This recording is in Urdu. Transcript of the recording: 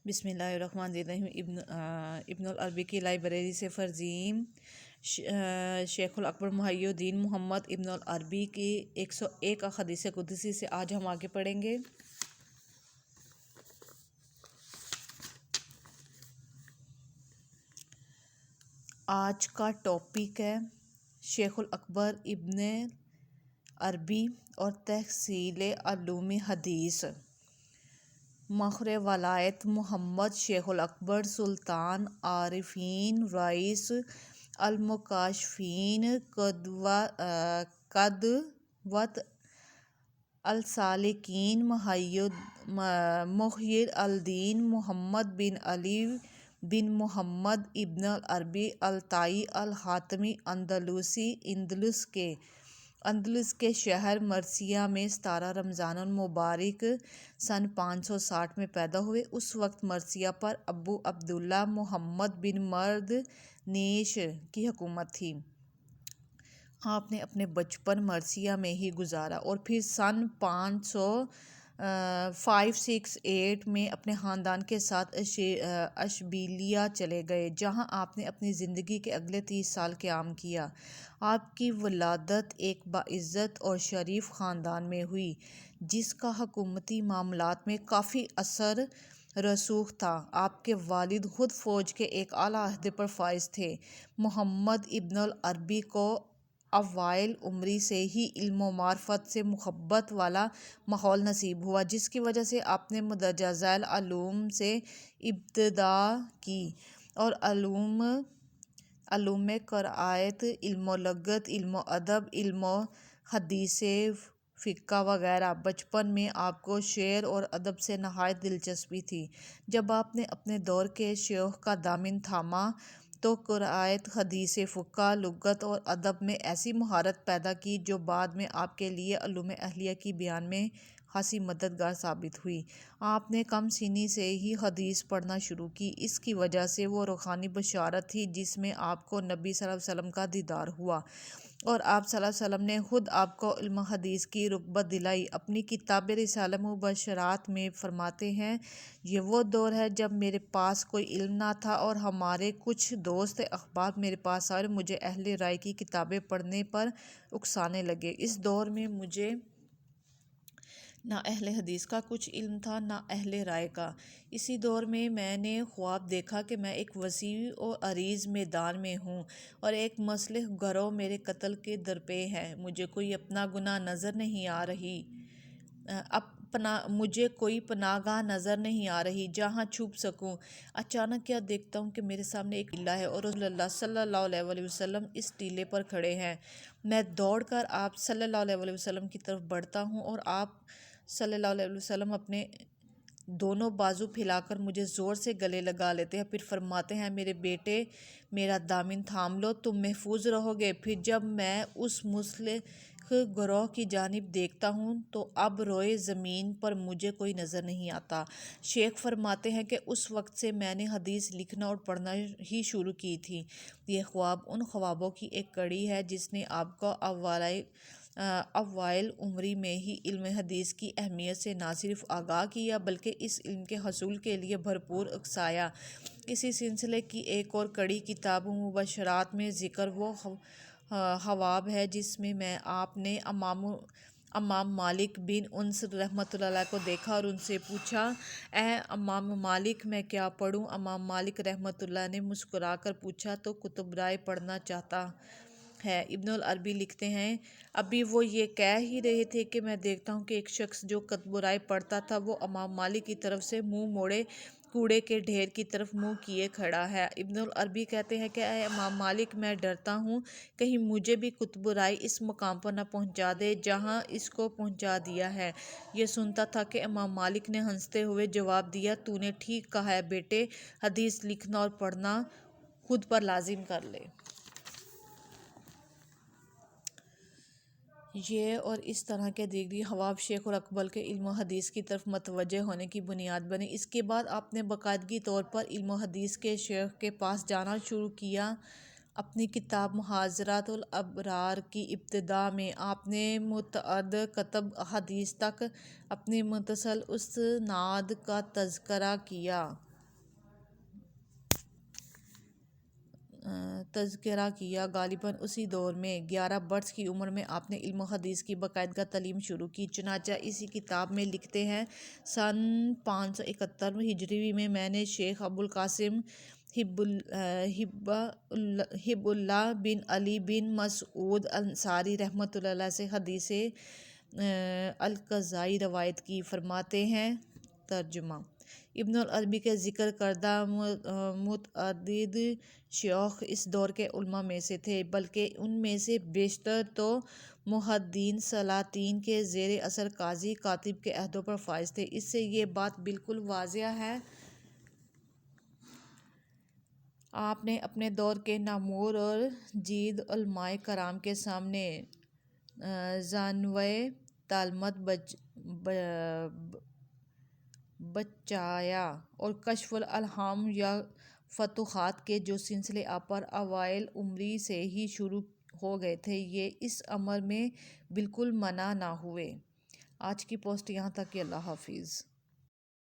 بسم اللہ الرحمن الرحیم۔ ابن العربی کی لائبریری سے فرزین شیخ الاکبر محی الدین محمد ابن العربی کی 101 احادیث قدسی سے آج ہم آگے پڑھیں گے۔ آج کا ٹاپک ہے شیخ الاکبر ابن عربی اور تحصیل علوم حدیث۔ مخر ولایت محمد شیخ الاکبر سلطان عارفین رئیس المکاشفین قدوۃ السالکین محی الدین محمد بن علی بن محمد ابن العربی الطائی الحاتمی اندلس کے شہر مرثیہ میں 17 رمضان المبارک سن 560 میں پیدا ہوئے۔ اس وقت مرثیہ پر ابو عبداللہ محمد بن مرد نیش کی حکومت تھی۔ آپ نے اپنے بچپن مرثیہ میں ہی گزارا اور پھر سن 568 میں اپنے خاندان کے ساتھ اشبیلیہ چلے گئے، جہاں آپ نے اپنی زندگی کے اگلے 30 سال قیام کیا۔ آپ کی ولادت ایک باعزت اور شریف خاندان میں ہوئی، جس کا حکومتی معاملات میں کافی اثر رسوخ تھا۔ آپ کے والد خود فوج کے ایک اعلیٰ عہدے پر فائز تھے۔ محمد ابن العربی کو اوائل عمری سے ہی علم و معرفت سے محبت والا ماحول نصیب ہوا، جس کی وجہ سے آپ نے مندرجہ ذیل علوم سے ابتدا کی اور علوم قرائت، علم و لغت، علم و ادب، علم و حدیث، فقہ وغیرہ۔ بچپن میں آپ کو شعر اور ادب سے نہایت دلچسپی تھی۔ جب آپ نے اپنے دور کے شیوخ کا دامن تھاما تو قرائت، حدیث، فقہ، لغت اور ادب میں ایسی مہارت پیدا کی جو بعد میں آپ کے لیے علوم اہلیہ کی بیان میں خاصی مددگار ثابت ہوئی۔ آپ نے کم سنی سے ہی حدیث پڑھنا شروع کی۔ اس کی وجہ سے وہ روحانی بشارت تھی جس میں آپ کو نبی صلی اللہ علیہ وسلم کا دیدار ہوا اور آپ صلی اللہ علیہ وسلم نے خود آپ کو علم حدیث کی رغبت دلائی۔ اپنی کتاب رسالہ مبشرات میں فرماتے ہیں، یہ وہ دور ہے جب میرے پاس کوئی علم نہ تھا اور ہمارے کچھ دوست احباب میرے پاس آئے اور مجھے اہل رائے کی کتابیں پڑھنے پر اکسانے لگے۔ اس دور میں مجھے نہ اہل حدیث کا کچھ علم تھا نہ اہل رائے کا۔ اسی دور میں میں نے خواب دیکھا کہ میں ایک وسیع و عریض میدان میں ہوں اور ایک مسلح گروہ میرے قتل کے درپے ہے۔ مجھے کوئی پناہ گاہ نظر نہیں آ رہی جہاں چھپ سکوں۔ اچانک کیا دیکھتا ہوں کہ میرے سامنے ایک ٹیلہ ہے اور رسول اللہ صلی اللہ علیہ وسلم اس ٹیلے پر کھڑے ہیں۔ میں دوڑ کر آپ صلی اللہ علیہ وسلم کی طرف بڑھتا ہوں اور آپ صلی اللہ علیہ وسلم اپنے دونوں بازو پھیلا کر مجھے زور سے گلے لگا لیتے ہیں، پھر فرماتے ہیں، میرے بیٹے، میرا دامن تھام لو، تم محفوظ رہو گے۔ پھر جب میں اس مسلح گروہ کی جانب دیکھتا ہوں تو اب روئے زمین پر مجھے کوئی نظر نہیں آتا۔ شیخ فرماتے ہیں کہ اس وقت سے میں نے حدیث لکھنا اور پڑھنا ہی شروع کی تھی۔ یہ خواب ان خوابوں کی ایک کڑی ہے جس نے آپ کو اوائل عمری میں ہی علم حدیث کی اہمیت سے نہ صرف آگاہ کیا بلکہ اس علم کے حصول کے لیے بھرپور اکسایا۔ اسی سلسلے کی ایک اور کڑی کتاب مبشرات میں ذکر وہ خواب ہے جس میں آپ نے امام مالک بن انس رحمۃ اللہ علیہ کو دیکھا اور ان سے پوچھا، اے امام مالک، میں کیا پڑھوں؟ امام مالک رحمۃ اللہ نے مسکرا کر پوچھا، تو کتب رائے پڑھنا چاہتا ہے؟ ابن العربی لکھتے ہیں، ابھی وہ یہ کہہ ہی رہے تھے کہ میں دیکھتا ہوں کہ ایک شخص جو کتب رائے پڑھتا تھا وہ امام مالک کی طرف سے منہ موڑے کوڑے کے ڈھیر کی طرف منہ کیے کھڑا ہے۔ ابن العربی کہتے ہیں کہ اے امام مالک، میں ڈرتا ہوں کہیں مجھے بھی کتب رائے اس مقام پر نہ پہنچا دے جہاں اس کو پہنچا دیا ہے۔ یہ سنتا تھا کہ امام مالک نے ہنستے ہوئے جواب دیا، تو نے ٹھیک کہا ہے بیٹے، حدیث لکھنا اور پڑھنا خود پر لازم کر لے۔ یہ اور اس طرح کے دیگری خواب شیخ الاکبر کے علم و حدیث کی طرف متوجہ ہونے کی بنیاد بنے۔ اس کے بعد آپ نے باقاعدگی طور پر علم و حدیث کے شیخ کے پاس جانا شروع کیا۔ اپنی کتاب محاضرات الابرار کی ابتدا میں آپ نے متعدد کتب حدیث تک اپنی متصل اسناد کا تذکرہ کیا۔ تذکرہ کیا۔ غالباً اسی دور میں 11 برس کی عمر میں آپ نے علم و حدیث کی باقاعدہ تعلیم شروع کی۔ چنانچہ اسی کتاب میں لکھتے ہیں، سن 571 ہجری میں نے شیخ ابوالقاسم ہب اللہ بن علی بن مسعود انصاری رحمۃ اللہ علیہ سے حدیث القضائی روایت کی۔ فرماتے ہیں، ترجمہ: ابن العربی کے ذکر کردہ متعدد شیوخ اس دور کے علماء میں سے تھے، بلکہ ان میں سے بیشتر تو محدثین سلاطین کے زیر اثر قاضی کاتب کے عہدوں پر فائز تھے۔ اس سے یہ بات بالکل واضح ہے آپ نے اپنے دور کے نامور اور جید علماء کرام کے سامنے زانوئے تعلیمات بچایا اور کشف الالہام یا فتوحات کے جو سلسلے آپ پر اوائل عمری سے ہی شروع ہو گئے تھے، یہ اس عمر میں بالکل منع نہ ہوئے۔ آج کی پوسٹ یہاں تک کہ اللہ حافظ۔